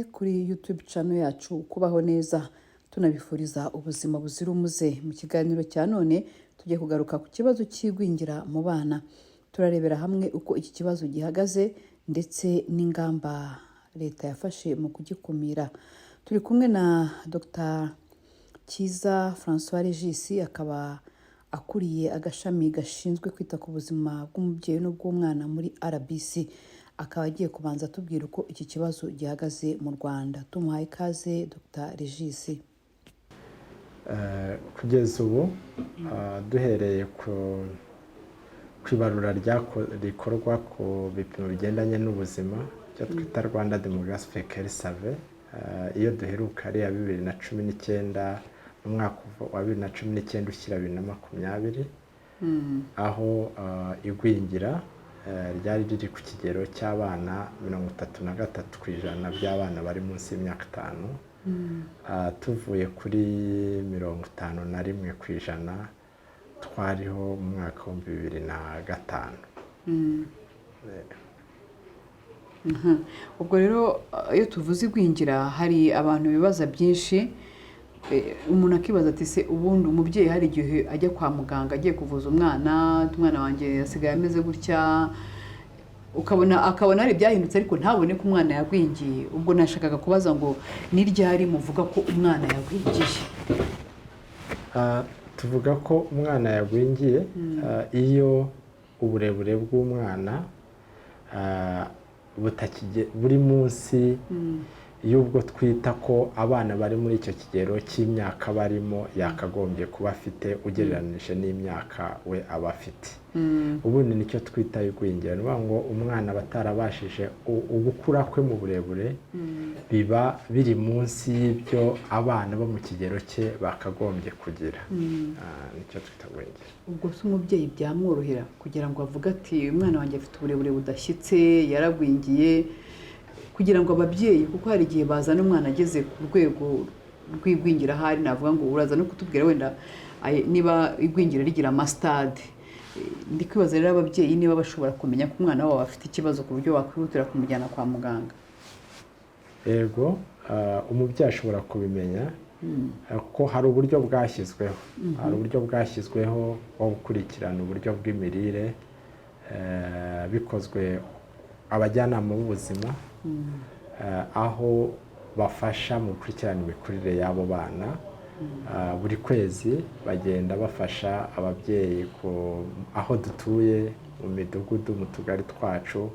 Kuri YouTube channel yacu kubaho neza tunabifuriza ubuzima buzira umuze. Mu kiganiro cya none tugiye kugaruka ku kibazo cy'igwingira mu bana. Turarebera hamwe uko iki kibazo gihagaze ndetse n'ingamba leta yafashe mu kugikumira. Turi kumwe na Dr. Kiza François Regis, akaba akuriye agashami gashinzwe kwita ku buzima bw'umubyeyi n'ubw'umwana muri RBC. Akaba agiye kubanza tubwira uko iki kibazo gihagaze mu Rwanda. Tumuhaye ikaze Dr. Regis. Kugeza ubu duhereye ku ibarura rikorwa ku bipimo bigendanye n'ubuzima cyo twita Rwanda Demographic Health Survey, iyo duheruka ari ya 2019 mu mwaka wa 2019 ushyira 2020, aho igwingira ryari riri ku kigero cy'abana 33% by'abana bari munsi y'imyaka 5, tuvuye kuri 51% twariho mu mwaka wa 2005. Ubwo rero iyo tuvuze igwingira hari abantu bibaza byinshi. Umuntu akibaza ati se ubundi umubyeyi hari igihe ajya kwa muganga agiye kuvuza umwana wanjye yasigaye ameze gutya, akabona hari byahindutse ariko ntabone ko umwana yagwingiye. Ubwo nashakaga kubaza ngo ni ryari muvuga ko umwana yagwingiye? Tuvuga ko umwana yagwingiye iyo uburebure bw'umwana buri munsi y'ubwo twita ko abana bari muri icyo kigero cy'imyaka barimo yakagombye kuba afite ugereranije n'imyaka we aba afite. Ubundi nicyo twita igwingira. Ni ukuvuga ngo umwana batarabashije ubukura kwe mu burebure biba biri munsi y'ibyo abana bo mu kigero cye bakagombye kugira. Nicyo twita igwingira. Ubwo se umubyeyi byamworohera kugira ngo avuge ati umwana wanjye afite uburebure budashyitse yaragwingiye, kugira ngo ababyeyi, kuko hari igihe bazana umwana ageze ku rwego rw'igwingira, hari navuga ngo uraza no kutubwira wenda niba igwingira rigira amastade. Ndi kwibaza rero ababyeyi niba bashobora kumenya ko umwana wabo afite ikibazo ku buryo wakwihutira kumujyana kwa muganga. Yego, umubyeyi ashobora kubimenya ko hari uburyo bwashyizweho. Hari uburyo bwashyizweho bwo gukurikirana uburyo bw'imirire, bikozwe abajyanama b'ubuzima, aho bafasha mu gukurikirana imikurire y'abo bana. Buri kwezi bagenda bafasha ababyeyi aho dutuye mu midugudu, mu tugari twacu,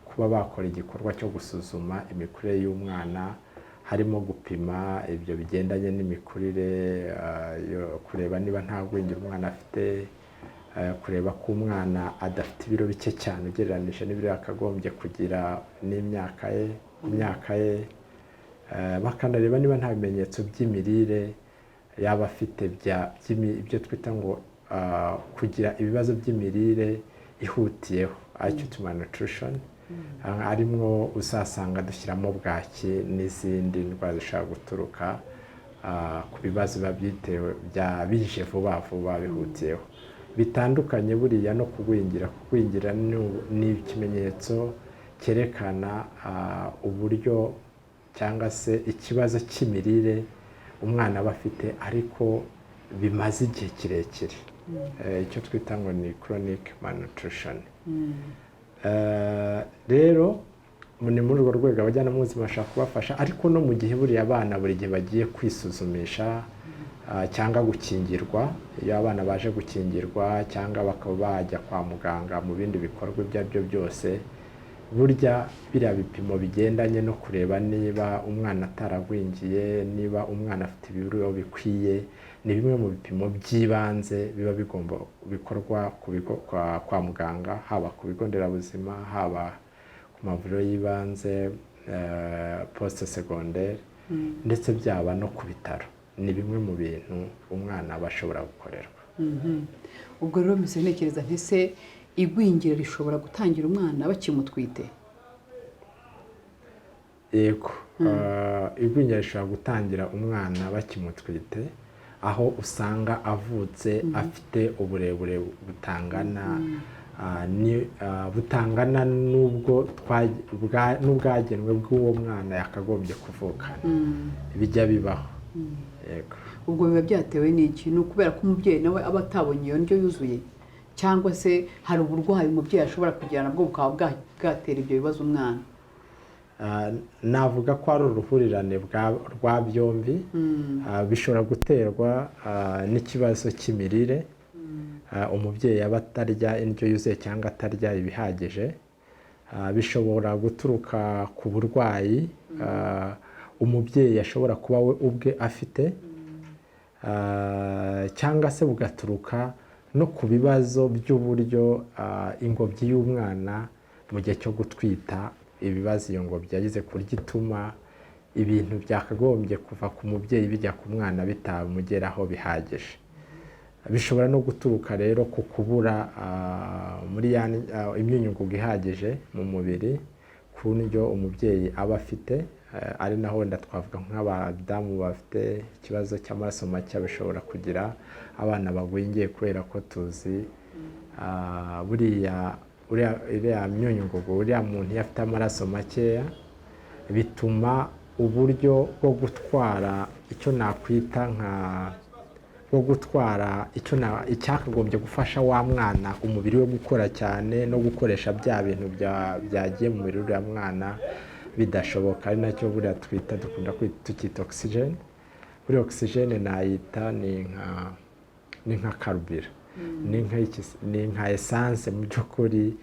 kuba bakora igikorwa cyo gusuzuma imikurire y'umwana, harimo gupima ibyo bigendanye n'imikurire, kureba niba nta gwingira umwana afite, kureba ko umwana adafite ibiro bike cyane ugereranije n'ibiro yakagombye kugira n'imyaka ye, imyaka ye, bakanareba niba nta bimenyetso by'imirire yaba afite ibyo twita ngo kugira ibibazo by'imirire ihutiyeho, acute malnutrition, arimo usasanga dushyiramo bwaki n'izindi ndwara zishobora guturuka ku bibazo biba bije vuba vuba bihutiyeho. Bitandukanye buriya no kugwingira. Kugwingira ni ikimenyetso cyerekana uburyo cyangwa se ikibazo cy'imirire umwana aba afite ariko bimaze igihe kirekire, icyo twita ngo ni chronic malnutrition. Rero ni muri urwo rwego abajyanama b'ubuzima bashobora kubafasha, ariko no mu gihe buriya abana buri gihe bagiye kwisuzumisha cyangwa gukingirwa, iyo abana baje gukingirwa cyangwa bakaba bajya kwa muganga mu bindi bikorwa ibyo ari byo byose, burya biriya bipimo bigendanye no kureba niba umwana ataragwingiye, niba umwana afite ibiro bikwiye, ni bimwe mu bipimo by'ibanze biba bigomba bikorwa kwa muganga, haba ku bigo nderabuzima, haba ku mavuriro y'ibanze, poste secondaire, ndetse byaba no ku bitaro. Ni bimwe mu bintu umwana aba ashobora gukorerwa. Ubwo rero mpise ntekereza nti se igwingira rishobora gutangira umwana bakimutwite? Yego, igwingira rishobora gutangira umwana bakimutwite, aho usanga avutse afite uburebure butangana butangana n'ubwagenwe bw'uwo mwana yakagombye kuvukana. Bijya bibaho. Yego. Ubwo biba byatewe n'iki? Ni ukubera ko umubyeyi nawe aba atabonye iyo ndyo yuzuye, cyangwa se hari uburwayi umubyeyi ashobora kugira nabwo bukaba bwatera ibyo bibazo umwana? Navuga ko ari uruhurirane rwa byombi. Bishobora guterwa n'ikibazo cy'imirire. Umubyeyi aba atarya indyo yuzuye cyangwa atarya ibihagije. Bishobora guturuka ku burwayi umubyeyi ashobora kuba we ubwe afite, cyangwa se bugaturuka no ku bibazo by'uburyo ingobyi y'umwana mu gihe cyo gutwita, ibibazo iyo ngobyi yagize ku buryo ituma ibintu byakagombye kuva ku mubyeyi bijya ku mwana bitamugeraho bihagije. Bishobora no guturuka rero ku kubura muri imyunyungugu ihagije mu mubiri ku ndyo umubyeyi aba afite, ari naho wenda twavuga nk'abadamu bafite ikibazo cy'amaraso make bishobora kugira abana bagwingiye, kubera ko tuzi uriya myunyungugu, uriya muntu iyo afite amaraso makeya bituma uburyo bwo gutwara icyo nakwita bwo gutwara icyakagombye gufasha wa mwana umubiri we gukora cyane no gukoresha bya bintu byagiye mu mubiri w'uriya mwana bidashoboka, ari nacyo buriya dukunda tukita oxygene. Buriya oxygene nayita ni nka karubira, ni nka essence mu by'ukuri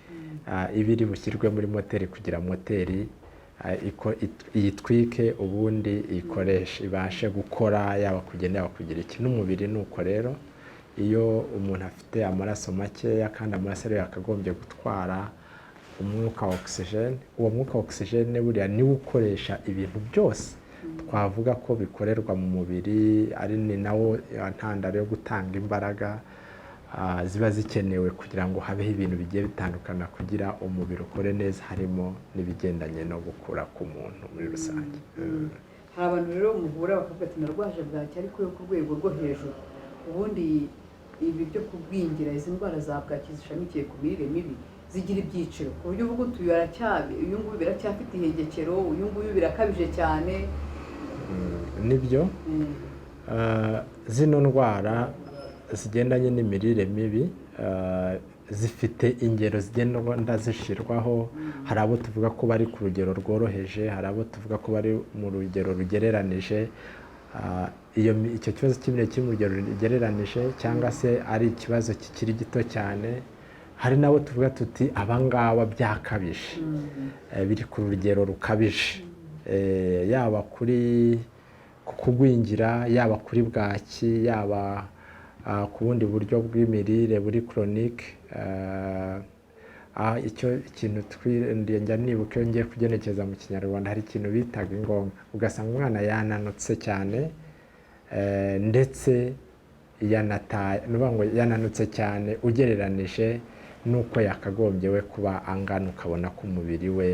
iba iri bushyirwe muri moteri kugira moteri iyitwike ubundi ikoresha ibashe gukora, yaba kugenda yaba kugira iki. N'umubiri ni uko rero, iyo umuntu afite amaraso makeya kandi amaraso ariyo yakagombye gutwara umwuka wa oxygene, uwo mwuka wa oxygene buriya niwo ukoresha ibintu byose twavuga ko bikorerwa mu mubiri, ari ni nawo ntandaro yo gutanga imbaraga ziba zikenewe kugira ngo habeho ibintu bigiye bitandukana kugira umubiri ukore neza, harimo n'ibigendanye no gukura k'umuntu muri rusange. Hari abantu rero muhura bakavuga ati narwaje bwaki ariko yo ku rwego rwo hejuru. Ubundi ibi byo kugwingira, izi ndwara za bwaki zishamikiye ku mirire mibi zigira ibyiciro, ku buryo uvuga uti uyu nguyu biracyafite ihegekero, uyu nguyu birakabije cyane. Nibyo. Zino ndwara zigendanye n'imirire mibi zifite ingero zigenda zishyirwaho. Hari abo tuvuga ko bari ku rugero rworoheje, hari abo tuvuga ko bari mu rugero rugereranije. Icyo kibazo cy'imirire kiri mu rugero rugereranije cyangwa se ari ikibazo kikiri gito cyane. Hari n'abo tuvuga tuti abangaba byakabije, biri ku rugero rukabije, yaba kuri kugwingira, yaba kuri bwaki, yaba ku bundi buryo bw'imirire buri chronique. Icyo kintu njya nibuka iyo ngiye kugenekereza mu kinyarwanda, hari ikintu bitaga ingonga. Ugasanga umwana yananutse cyane, ndetse yananutse cyane ugereranije nuko yakagombye we kuba angana, ukabona ko umubiri we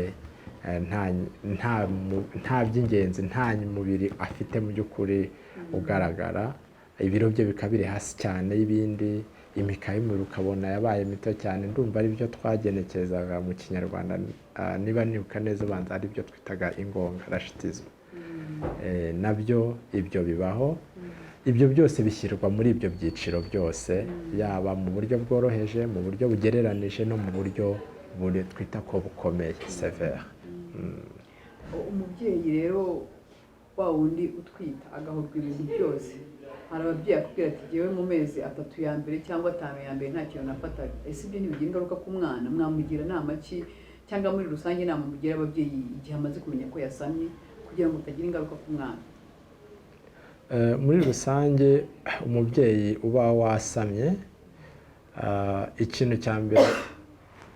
nta by'ingenzi, nta mubiri afite mu by'ukuri ugaragara. Ibiro bye bikaba biri hasi cyane y'ibindi, imikaya y'umubiri ukabona yabaye mito cyane. Ndumva ari byo twagenekerezaga mu kinyarwanda, niba nibuka neza ubanza ari byo twitaga ingonga, rachitisme. Nabyo ibyo bibaho. Ibyo byose bishyirwa muri ibyo byiciro byose, yaba mu buryo bworoheje, mu buryo bugereranije, no mu buryo twita ko bukomeye, severe. Umubyeyi rero wa wundi utwita agahurwa ibintu byose, hari ababyeyi akubwira ati jyewe mu mezi 3 ya mbere cyangwa 5 ya mbere nta kintu nafataga. Ese ibyo ntibigira ingaruka ku mwana? Mwamugira inama ki, cyangwa muri rusange inama mugira ababyeyi igihe amaze kumenya ko yasamye, kugira ngo utagira ingaruka ku mwana? Muri rusange umubyeyi uba wasamye, ikintu cya mbere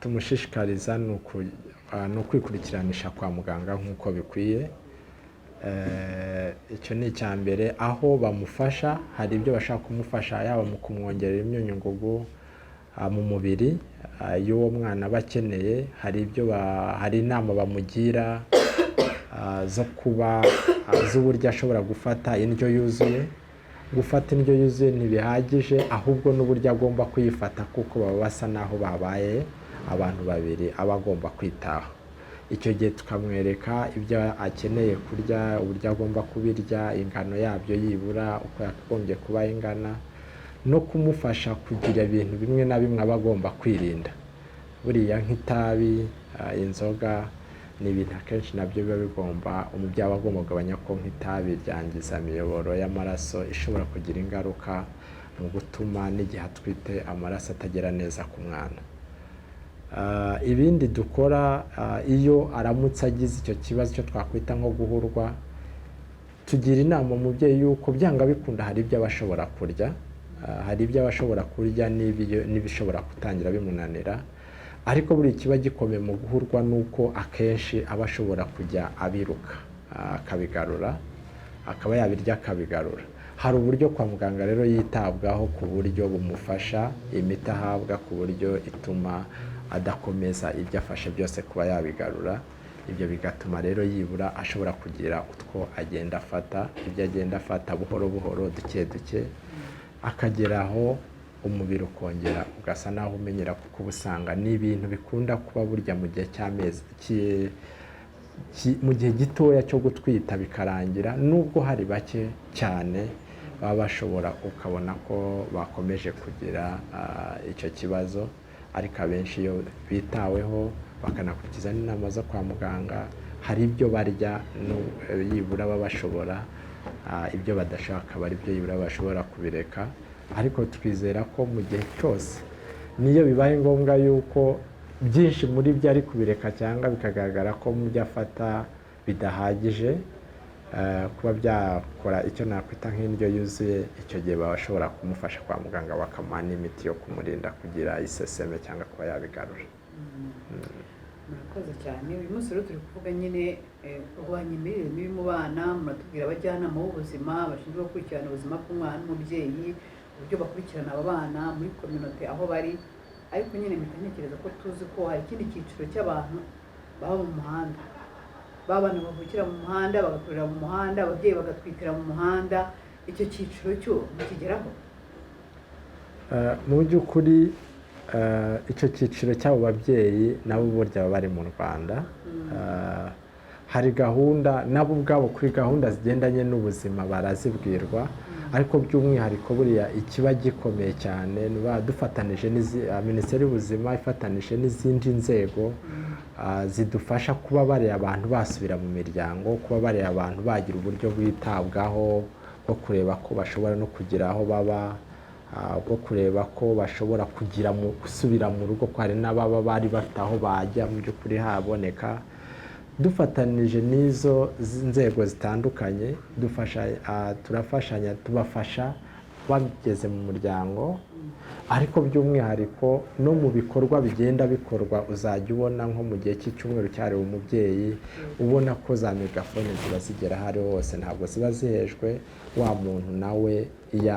tumushishikariza ni ukwikurikiranisha kwa muganga nk'uko bikwiye. Icyo ni icya mbere. Aho bamufasha, hari ibyo bashaka kumufasha, yaba mu kumwongerera imyunyungugu mu mubiri y'uwo mwana aba akeneye. Hari inama bamugira z'uburyo ashobora gufata indyo yuzuye. Gufata indyo yuzuye ntibihagije, ahubwo n'uburyo agomba kuyifata, kuko baba basa naho babaye abantu babiri aba agomba kwitaho. Icyo gihe tukamwereka ibyo akeneye kurya, uburyo agomba kubirya, ingano yabyo yibura uko yakagombye kuba ingana, no kumufasha kugira ibintu bimwe na bimwe aba agomba kwirinda. Buriya nk'itabi, inzoga ni ibintu akenshi nabyo biba bigomba, umubyeyi aba agomba kugabanya ko nk'itabi ryangiza imiyoboro y'amaraso ishobora kugira ingaruka mu gutuma n'igihe atwite amaraso atagera neza ku mwana. Ibindi dukora iyo aramutse agize icyo kibazo cyo twakwita nko guhurwa, tugira inama umubyeyi yuko byanga bikunda hari ibyo aba ashobora kurya, hari ibyo aba ashobora kurya n'ibishobora gutangira bimunanira, ariko buri kiba gikomeye mu guhurwa nuko akenshi aba ashobora kujya abiruka akabigarura, akaba yabirya akabigarura. Hari uburyo kwa muganga rero yitabwaho ku buryo bumufasha, imiti ahabwa ku buryo ituma adakomeza ibyo afashe byose kuba yabigarura. Ibyo bigatuma rero yibura ashobora kugira utwo agenda afata, ibyo agenda afata buhoro buhoro duke duke, akageraho umubiri ukongera ugasa naho umenyera, kuko ubusanga ni ibintu bikunda kuba burya mu gihe cy'amezi mu gihe gitoya cyo gutwita bikarangira, nubwo hari bake cyane baba bashobora ukabona ko bakomeje kugira icyo kibazo, ariko abenshi iyo bitaweho bakanakurikiza n'inama zo kwa muganga, hari ibyo barya yibura baba bashobora, ibyo badashaka bari byo yibura bashobora kubireka. Ariko twizera ko mu gihe cyose niyo bibaye ngombwa yuko byinshi muri byo ari kubireka cyangwa bikagaragara ko mu byo afata bidahagije kuba byakora icyo nakwita nk'indyo yuzuye, icyo gihe baba bashobora kumufasha kwa muganga bakamuha n'imiti yo kumurinda kugira iseseme cyangwa kuba yabigarura. Murakoze cyane. Uyu munsi rero turi kuvuga nyine kurwanya imirire mibi mu bana, muratubwira abajyanama b'ubuzima bashinzwe gukurikirana ubuzima bw'umwana n'umubyeyi, uburyo bakurikirana aba bana muri community aho bari. Ariko nyine mpita ntekereza ko tuzi ko hari ikindi cyiciro cy'abantu baba mu muhanda, babana bavukira mu muhanda, bagakurira mu muhanda, ababyeyi bagatwitira mu muhanda. Icyo cyiciro cyo mukigeraho? Mu by'ukuri icyo cyiciro cy'abo babyeyi nabo burya baba bari mu Rwanda. Hari gahunda nabo ubwabo, kuri gahunda zigendanye n'ubuzima barazibwirwa, ariko by'umwihariko buriya ikiba gikomeye cyane dufatanije Minisiteri y'Ubuzima ifatanije n'izindi nzego zidufasha kuba bariya abantu basubira mu miryango, kuba bariya abantu bagira uburyo bwitabwaho bwo kureba ko bashobora no kugira aho baba, bwo kureba ko bashobora gusubira mu rugo, ko hari n'ababa bari bafite aho bajya mu by'ukuri haboneka. Dufatanije n'izo nzego zitandukanye turafashanya, tubafasha bageze mu muryango, ariko by'umwihariko no mu bikorwa bigenda bikorwa uzajya ubona nko mu gihe cy'icyumweru cyahariwe umubyeyi, ubona ko za megafone ziba zigera aho ari hose, ntabwo ziba zihejwe. Wa muntu nawe iyo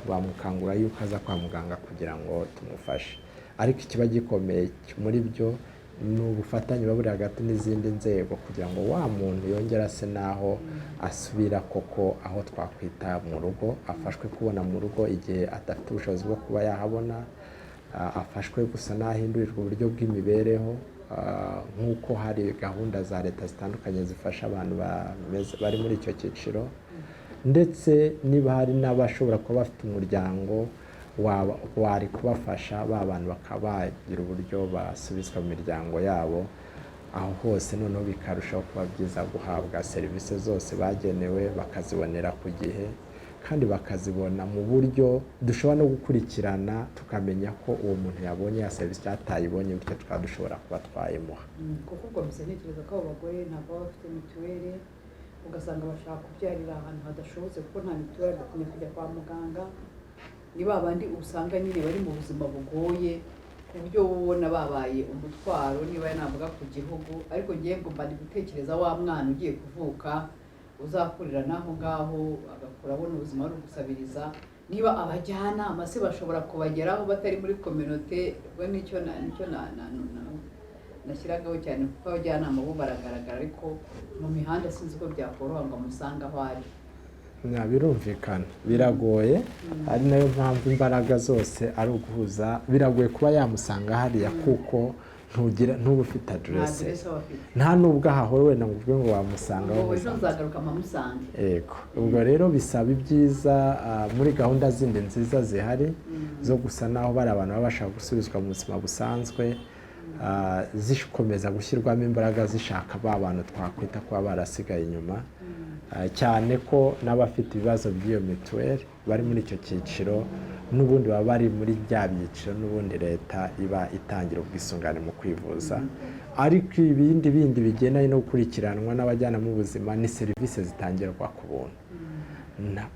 bamukangura yuko aza kwa muganga kugira ngo tumufashe. Ariko ikiba gikomeye muri byo ni ubufatanye buba buri hagati n'izindi nzego kugira ngo wa muntu yongere ase naho asubira koko aho twakwita mu rugo, afashwe kubona mu rugo igihe adafite ubushobozi bwo kuba yahabona, afashwe gusa n'ahindurirwa uburyo bw'imibereho, nk'uko hari gahunda za leta zitandukanye zifasha abantu bari muri icyo cyiciro. Ndetse niba hari n'abashobora kuba bafite umuryango wari kubafasha, ba bantu bakaba bagira uburyo basubizwa mu miryango yabo, aho hose noneho bikarushaho kuba byiza guhabwa serivisi zose bagenewe, bakazibonera ku gihe kandi bakazibona mu buryo dushobora no gukurikirana, tukamenya ko uwo muntu yabonye ya serivisi atayibonye, bityo tukaba dushobora kuba twayimuha. Kuko ubwo mbese ntekereza ko abo bagore ntabwo baba bafite mituweli, ugasanga bashaka kubyarira ahantu hadashobotse kuko nta mituweli, batinya kujya kwa muganga. Ni ba bandi usanga nyine bari mu buzima bugoye ku buryo ubona babaye umutwaro, niba navuga ku gihugu. Ariko ngiye ngo mba ndi gutekereza wa mwana ugiye kuvuka uzakurira naho ngaho agakura abona ubuzima ari ugusabiriza. Niba abajyanama se bashobora kubageraho batari muri community, ubwo nicyo nashyiragaho cyane, kuko abajyanama bo baragaragara, ariko mu mihanda sinzi ko byakoroha ngo amusanga aho ari. birumvikana biragoye ari nayo mpamvu imbaraga zose ari uguhuza. Biragoye kuba yamusanga hariya kuko ntuba ufite aderese, nta nubwo ahahowe wenda ngo uvuge ngo wamusanga yego. Ubwo rero bisaba ibyiza muri gahunda zindi nziza zihari zo gusa naho bari abantu baba bashaka gusubizwa mu buzima busanzwe, zikomeza gushyirwamo imbaraga zishaka ba bantu twakwita kuba barasigaye inyuma, cyane ko n'abafite ibibazo by'iyo mituweli bari muri icyo cyiciro n'ubundi baba bari muri bya byiciro n'ubundi leta iba itangira ubwisungane mu kwivuza. Ariko ibindi bindi bigendanye no gukurikiranwa n'abajyanama b'ubuzima ni serivisi zitangirwa ku buntu,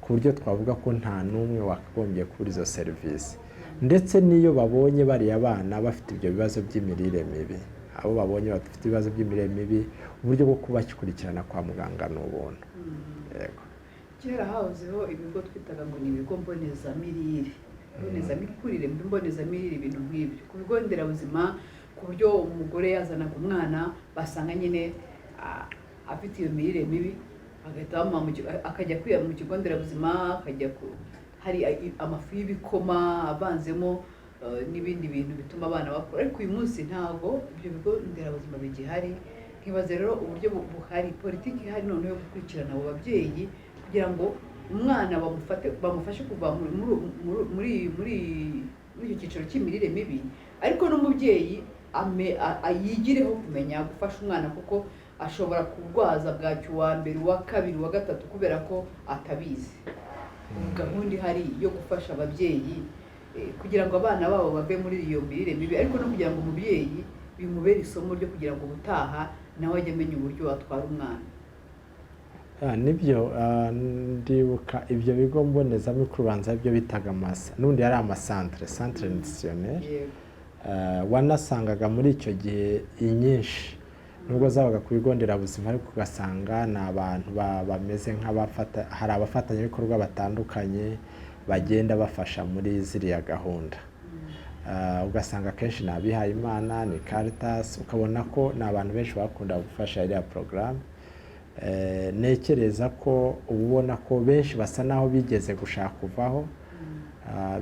ku buryo twavuga ko nta n'umwe wakagombye kubura izo serivisi. Ndetse n'iyo babonye bariya bana bafite ibyo bibazo by'imirire mibi, abo babonye bafite ibibazo by'imirire mibi, uburyo bwo kubakurikirana kwa muganga ni ubuntu. Yego. Kera hahozeho ibigo twitaga ngo ni ibigo mbonezamirire, mbonezamikurire, mbonezamirire, ibintu nk'ibyo ku bigo nderabuzima, ku buryo umugore yazanaga umwana basanga nyine afite iyo mirire mibi, agahita akajya kwiya mu kigo nderabuzima, akajya hari amafu y'ibikoma avanzemo n'ibindi bintu bituma abana bakura. Ariko uyu munsi ntabwo ibyo bigo nderabuzima bigihari. Nkibaza rero uburyo buhari, politiki ihari noneho yo gukurikirana abo babyeyi kugira ngo umwana bamufashe kuva muri icyo cyiciro cy'imirire mibi, ariko n'umubyeyi yigireho kumenya gufasha umwana, kuko ashobora kurwaza bwacyo uwa mbere, uwa kabiri, uwa gatatu kubera ko atabizi. Gahunda ihari yo gufasha ababyeyi kugira ngo abana babo bave muri iyo mirire mibi, ariko no kugira ngo umubyeyi bimubere isomo ryo kugira ngo ubutaha nawe ajye amenya uburyo watwara umwana. Nibyo, ndibuka ibyo bigo mbonezamikurire ubanza ibyo bitaga n'ubundi yari centre nutritionnel, wanasangaga muri icyo gihe inyinshi nubwo zabaga ku bigo nderabuzima, ariko ugasanga ni abantu bameze nk'abafata, hari abafatanyabikorwa batandukanye bagenda bafasha muri ziriya gahunda. Ugasanga akenshi ni abihaye Imana, ni Caritas, ukabona ko ni abantu benshi bakunda gufasha iriya porogaramu. Nekereza ko ubona ko benshi basa naho bigeze gushaka kuvaho,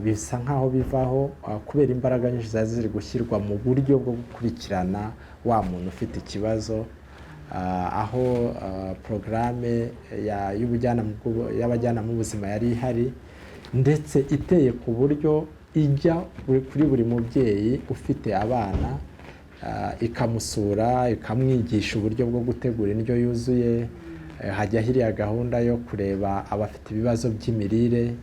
bisa nkaho bivaho kubera imbaraga nyinshi ziri gushyirwa mu buryo bwo gukurikirana wa muntu ufite ikibazo, aho porogaramu y'abajyanama b'ubuzima yari ihari, ndetse iteye ku buryo ijya kuri buri mubyeyi ufite abana, ikamusura, ikamwigisha uburyo bwo gutegura indyo yuzuye. Hajya hiriya gahunda yo kureba abafite ibibazo by'imirire,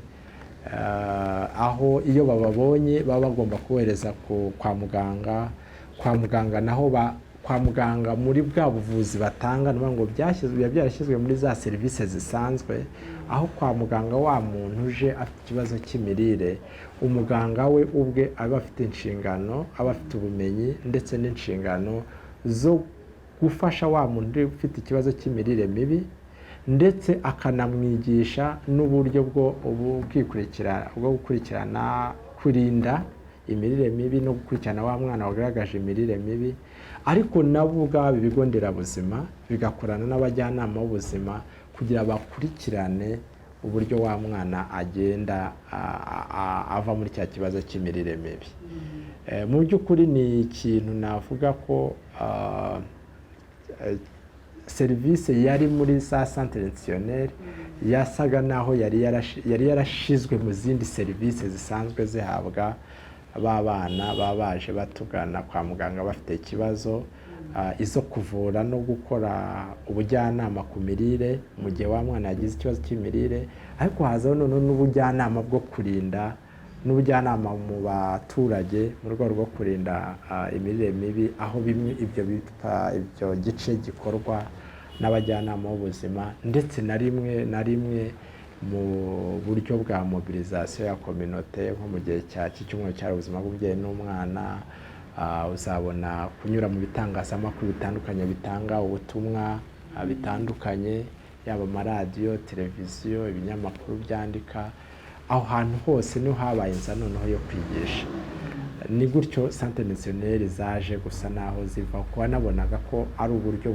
aho iyo bababonye baba bagomba kohereza kwa muganga. Kwa muganga naho kwa muganga muri bwa buvuzi batanga, ni ngo byarashyizwe muri za serivisi zisanzwe, aho kwa muganga wa muntu uje afite ikibazo cy'imirire, umuganga we ubwe aba afite inshingano, aba afite ubumenyi ndetse n'inshingano zo gufasha wa muntu ufite ikibazo cy'imirire mibi, ndetse akanamwigisha n'uburyo bwo gukurikirana, kurinda imirire mibi no gukurikirana wa mwana wagaragaje imirire mibi. Ariko nabo ubwabo ibigo nderabuzima bigakorana n'abajyanama b'ubuzima kugira bakurikirane uburyo wa mwana agenda ava muri cya kibazo cy'imirire mibi. Mu by'ukuri ni ikintu navuga ko serivisi yari muri za centre nutritionnel yasaga naho yari yarashizwe mu zindi serivisi zisanzwe zihabwa b'abana baba baje batugana kwa muganga bafite ikibazo, izo kuvura no gukora ubujyanama ku mirire mu gihe wa mwana yagize ikibazo cy'imirire, ariko hazaho noneho n'ubujyanama bwo kurinda, n'ubujyanama mu baturage mu rwego rwo kurinda imirire mibi, aho bimwe ibyo gice gikorwa n'abajyanama b'ubuzima, ndetse na rimwe mu buryo bwa mobilisation ya communauté. Nko mu gihe cy'icyumweru cyari ubuzima bw'umubyeyi n'umwana, uzabona kunyura mu bitangazamakuru bitandukanye bitanga ubutumwa bitandukanye, yaba amaradiyo, televiziyo, ibinyamakuru byandika. Aho hantu hose niho habaye inzira noneho yo kwigisha. Ni gutyo centre nutritionnel zaje gusa naho ziva, kuba nabonaga ko ari uburyo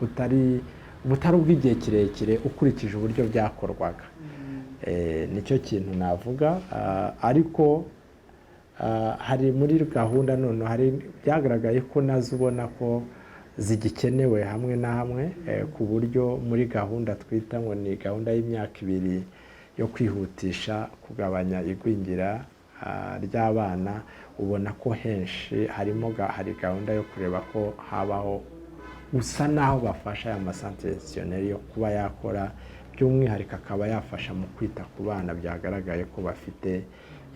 butari butari ubw'igihe kirekire ukurikije uburyo byakorwaga. Nicyo kintu navuga, ariko hari muri gahunda none hari byagaragaye ko nazo ubona ko zigikenewe hamwe na hamwe, ku buryo muri gahunda twita ngo ni gahunda y'imyaka 2 yo kwihutisha kugabanya igwingira ry'abana, ubona ko henshi hari gahunda yo kureba ko habaho gusa naho bafasha aya masantere institutionnel yo kuba yakora, by'umwihariko akaba yafasha mu kwita ku bana byagaragaye ko bafite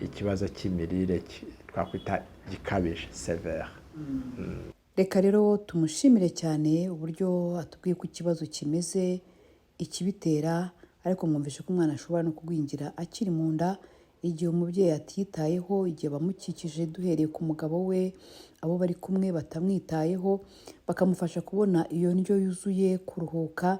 ikibazo cy'imirire twakwita gikabije severe. Reka rero tumushimire cyane uburyo atubwiye ko ikibazo kimeze, ikibitera, ariko mwumvishe ko umwana ashobora no kugwingira akiri mu nda igihe umubyeyi atitayeho, igihe bamukikije duhereye ku mugabo we, abo bari kumwe batamwitayeho, bakamufasha kubona iyo ndyo yuzuye, kuruhuka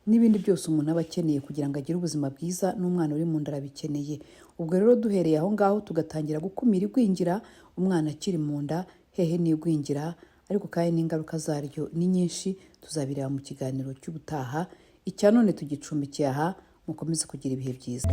n'ibindi byose umuntu aba akeneye kugira ngo agire ubuzima bwiza, n'umwana uri mu nda arabikeneye. Ubwo rero duhereye aho ngaho tugatangira gukumira igwingira umwana akiri mu nda, hehe n'igwingira, ariko kandi n'ingaruka zaryo ni nyinshi, tuzabireba mu kiganiro cy'ubutaha. Icya none tugicumbikiye aha, mukomeze kugira ibihe byiza.